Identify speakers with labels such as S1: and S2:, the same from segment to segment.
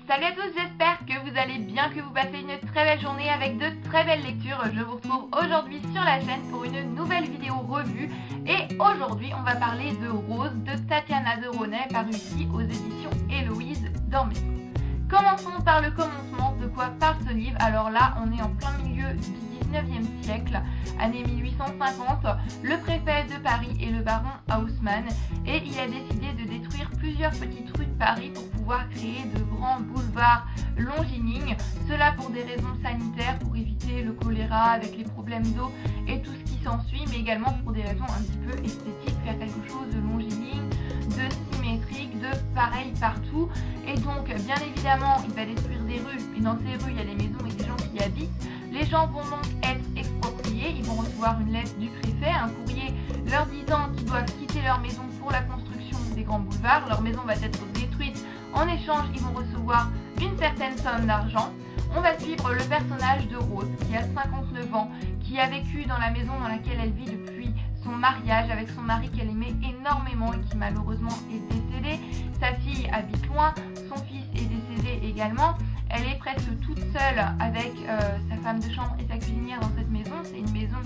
S1: Salut à tous, j'espère que vous allez bien, que vous passez une très belle journée avec de très belles lectures. Je vous retrouve aujourd'hui sur la chaîne pour une nouvelle vidéo revue. Et aujourd'hui, on va parler de Rose de Tatiana de Ronay, paru ici aux éditions Héloïse Dormeson. Commençons par le commencement. De quoi parle ce livre? Alors là, on est en plein milieu du 19e siècle, année 1850. Le préfet de Paris est le baron Haussmann et il a décidé de détruire plusieurs petites rues de Paris pour pouvoir créer de grands boulevards longilignes. Cela pour des raisons sanitaires, pour éviter le choléra avec les problèmes d'eau et tout ce qui s'ensuit, mais également pour des raisons un petit peu esthétiques, faire quelque chose de longiligne, de symétrique, de pareil partout. Et donc, bien évidemment, il va détruire des rues, et dans ces rues, il y a des maisons et des gens qui y habitent. Les gens vont donc être expropriés, ils vont recevoir une lettre du préfet, un courrier leur disant qu'ils doivent quitter leur maison pour la construction des grands boulevards. Leur maison va être détruite, en échange, ils vont recevoir une certaine somme d'argent. On va suivre le personnage de Rose, qui a 59 ans, qui a vécu dans la maison dans laquelle elle vit depuis son mariage avec son mari qu'elle aimait énormément et qui malheureusement est décédé. Sa fille habite loin, son fils est décédé également. Elle est presque toute seule avec sa femme de chambre et sa cuisinière dans cette maison. C'est une maison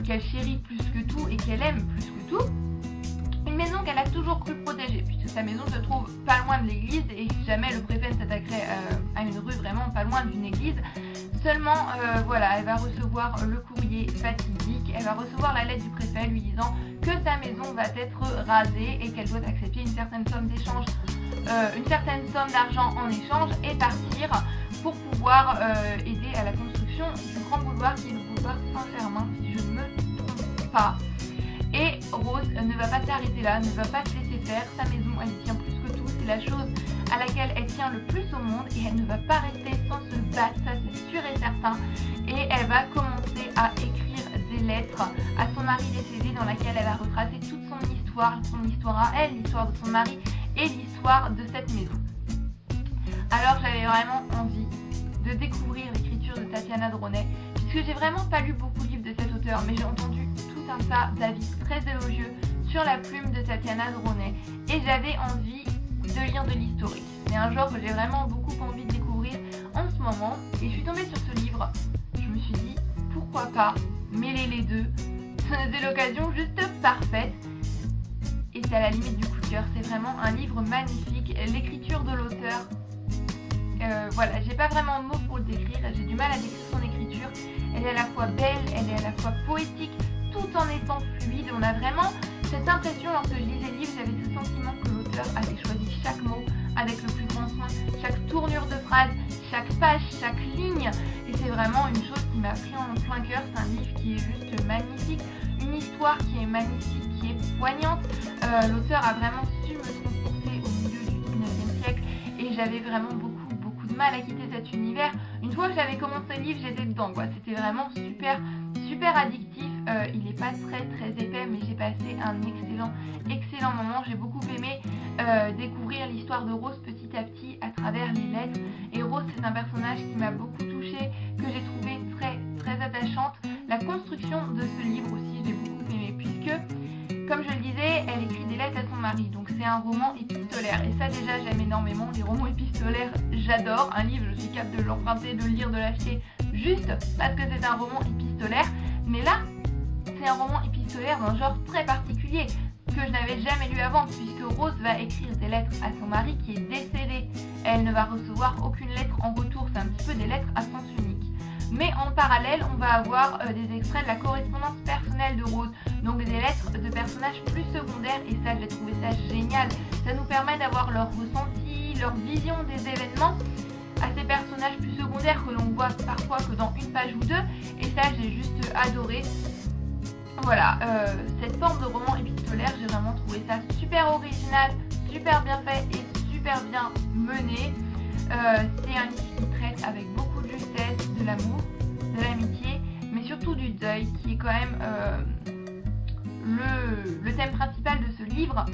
S1: qu'elle chérit plus que tout et qu'elle aime plus que tout. Une maison qu'elle a toujours cru protéger, puisque sa maison se trouve pas loin de l'église et jamais le préfet ne s'attaquerait à une rue vraiment pas loin d'une église. Seulement, elle va recevoir le courrier fatidique, elle va recevoir la lettre du préfet lui disant que sa maison va être rasée et qu'elle doit accepter une certaine somme d'échange, une certaine somme d'argent en échange et partir pour pouvoir aider à la construction du grand boulevard qui est le boulevard Saint-Germain, si je ne me trompe pas. Et Rose ne va pas s'arrêter là, ne va pas se laisser faire. Sa maison, elle tient plus que tout, c'est la chose à laquelle elle tient le plus au monde et elle ne va pas rester sans se battre, ça c'est sûr et certain. Et elle va commencer à écrire des lettres à son mari décédé dans laquelle elle va retracer toute son histoire à elle, l'histoire de son mari et l'histoire de cette maison. Alors j'avais vraiment envie de découvrir l'écriture de Tatiana de Ronay, puisque j'ai vraiment pas lu beaucoup de livres de cet auteur, mais j'ai entendu tout un tas d'avis très élogieux sur la plume de Tatiana de Ronay et j'avais envie de lire de l'historique. C'est un genre que j'ai vraiment beaucoup envie de découvrir en ce moment et je suis tombée sur ce livre. Je me suis dit pourquoi pas mêler les deux. C'est l'occasion juste parfaite et c'est à la limite du coup de cœur. C'est vraiment un livre magnifique. L'écriture de l'auteur, j'ai pas vraiment de mots pour le décrire. J'ai du mal à décrire son écriture. Elle est à la fois belle, elle est à la fois poétique, tout en étant fluide. On a vraiment cette impression, lorsque je lisais le livre, j'avais ce sentiment que l'auteur avait choisi chaque mot avec le plus grand soin, chaque tournure de phrase, chaque page, chaque ligne. Et c'est vraiment une chose qui m'a pris en plein cœur. C'est un livre qui est juste magnifique, une histoire qui est magnifique, qui est poignante. L'auteur a vraiment su me transporter au milieu du 19e siècle et j'avais vraiment beaucoup de mal à quitter cet univers. Une fois que j'avais commencé le livre, j'étais dedans, C'était vraiment super addictif. Il n'est pas très épais, mais j'ai passé un excellent moment. J'ai beaucoup aimé découvrir l'histoire de Rose petit à petit à travers les lettres. Et Rose, c'est un personnage qui m'a beaucoup touchée, que j'ai trouvé très attachante. La construction de ce livre aussi, j'ai beaucoup aimé, puisque, comme je le disais, elle écrit des lettres à son mari. Donc c'est un roman épistolaire. Et ça déjà, j'aime énormément. Les romans épistolaires, j'adore. Un livre, je suis capable de l'emprunter, de le lire, de l'acheter, juste parce que c'est un roman épistolaire. Mais là, c'est un roman épistolaire d'un genre très particulier que je n'avais jamais lu avant, puisque Rose va écrire des lettres à son mari qui est décédé. Elle ne va recevoir aucune lettre en retour, c'est un petit peu des lettres à sens unique. Mais en parallèle, on va avoir des extraits de la correspondance personnelle de Rose, donc des lettres de personnages plus secondaires, et ça, j'ai trouvé ça génial. Ça nous permet d'avoir leur ressenti, leur vision des événements à ces personnages plus secondaires que l'on voit parfois que dans une page ou deux, et ça, j'ai juste adoré. Cette forme de roman épistolaire, j'ai vraiment trouvé ça super original, super bien fait et super bien mené. C'est un livre qui traite avec beaucoup de justesse de l'amour, de l'amitié, mais surtout du deuil, qui est quand même le thème principal de ce livre.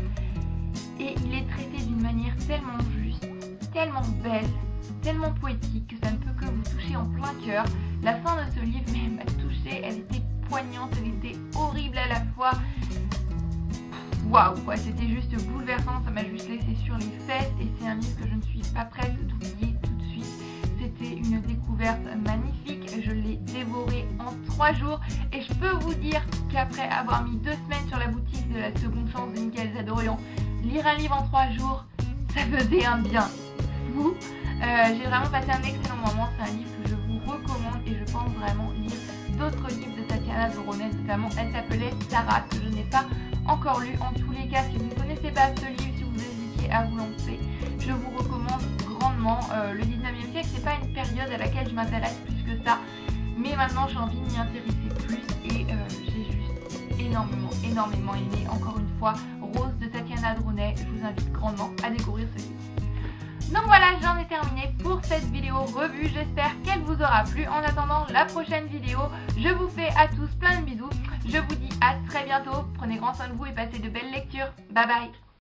S1: Et il est traité d'une manière tellement juste, tellement belle, tellement poétique que ça ne peut que vous toucher en plein cœur. La fin de ce livre m'a touchée, elle était poignante, elle était horrible à la fois. Waouh, c'était juste bouleversant, ça m'a juste laissé sur les fesses et c'est un livre que je ne suis pas prête découverte magnifique, je l'ai dévoré en 3 jours et je peux vous dire qu'après avoir mis 2 semaines sur la boutique de La Seconde Chance de Michael Zadorian, lire un livre en 3 jours, ça faisait un bien fou. J'ai vraiment passé un excellent moment, c'est un livre que je vous recommande et je pense vraiment lire d'autres livres de Tatiana Doronet, notamment elle s'appelait Sarah, que je n'ai pas encore lu. En tous les cas, si vous ne connaissez pas ce livre, si vous hésitez à vous lancer, je vous recommande grandement. Le 19e siècle, c'est pas une période à laquelle je m'intéresse plus que ça, mais maintenant j'ai envie de m'y intéresser plus et j'ai juste énormément aimé. Encore une fois, Rose de Tatiana Doronet, je vous invite grandement à découvrir ce livre. Donc voilà, j'en ai terminé pour cette vidéo revue, j'espère qu'elle vous aura plu. En attendant la prochaine vidéo, je vous fais à tous plein de bisous. Je vous dis à très bientôt, prenez grand soin de vous et passez de belles lectures. Bye bye.